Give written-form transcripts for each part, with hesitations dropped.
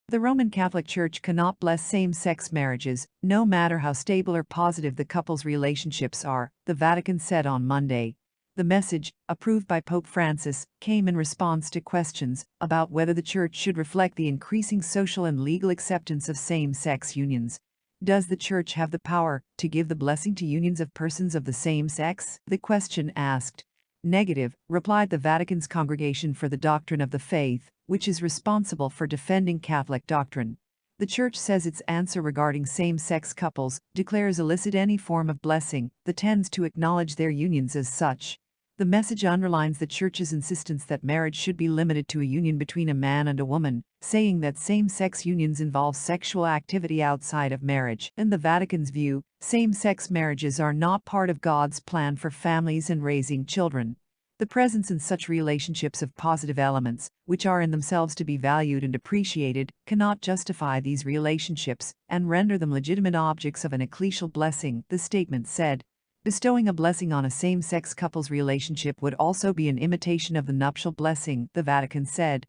The Roman Catholic Church cannot bless same-sex marriages, no matter how stable or positive the couple's relationships are, the Vatican said on Monday. The message, approved by Pope Francis, came in response to questions about whether the Church should reflect the increasing social and legal acceptance of same-sex unions. Does the Church have the power to give the blessing to unions of persons of the same sex? The question asked. Negative, replied the Vatican's Congregation for the Doctrine of the Faith, which is responsible for defending Catholic doctrine. The Church says its answer regarding same-sex couples declares illicit any form of blessing that tends to acknowledge their unions as such. The message underlines the Church's insistence that marriage should be limited to a union between a man and a woman, saying that same-sex unions involve sexual activity outside of marriage. In the Vatican's view, same-sex marriages are not part of God's plan for families and raising children. The presence in such relationships of positive elements, which are in themselves to be valued and appreciated, cannot justify these relationships and render them legitimate objects of an ecclesial blessing, the statement said. Bestowing a blessing on a same-sex couple's relationship would also be an imitation of the nuptial blessing, the Vatican said.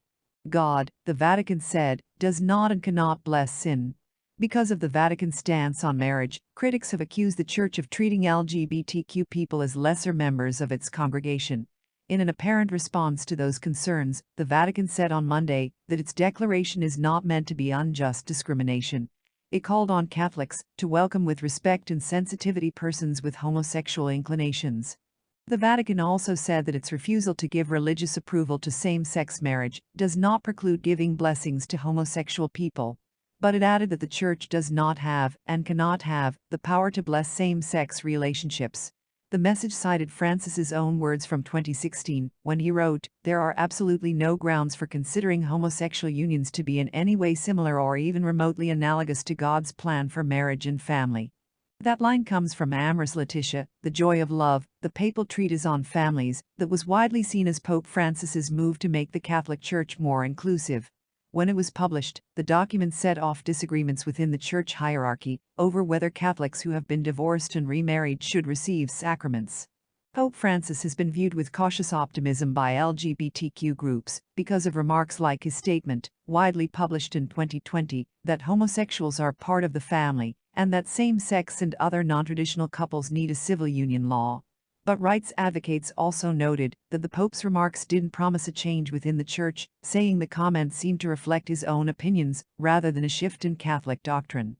God, the Vatican said, does not and cannot bless sin. Because of the Vatican's stance on marriage, critics have accused the Church of treating LGBTQ people as lesser members of its congregation. In an apparent response to those concerns, the Vatican said on Monday that its declaration is not meant to be unjust discrimination. It called on Catholics to welcome with respect and sensitivity persons with homosexual inclinations. The Vatican also said that its refusal to give religious approval to same-sex marriage does not preclude giving blessings to homosexual people, but it added that the Church does not have and cannot have the power to bless same-sex relationships. The message cited Francis's own words from 2016, when he wrote, "There are absolutely no grounds for considering homosexual unions to be in any way similar or even remotely analogous to God's plan for marriage and family." That line comes from Amoris Laetitia, The Joy of Love, the papal treatise on families, that was widely seen as Pope Francis's move to make the Catholic Church more inclusive. When it was published, the document set off disagreements within the church hierarchy over whether Catholics who have been divorced and remarried should receive sacraments. Pope Francis has been viewed with cautious optimism by LGBTQ groups because of remarks like his statement, widely published in 2020, that homosexuals are part of the family and that same-sex and other non-traditional couples need a civil union law. But rights advocates also noted that the Pope's remarks didn't promise a change within the Church, saying the comments seemed to reflect his own opinions rather than a shift in Catholic doctrine.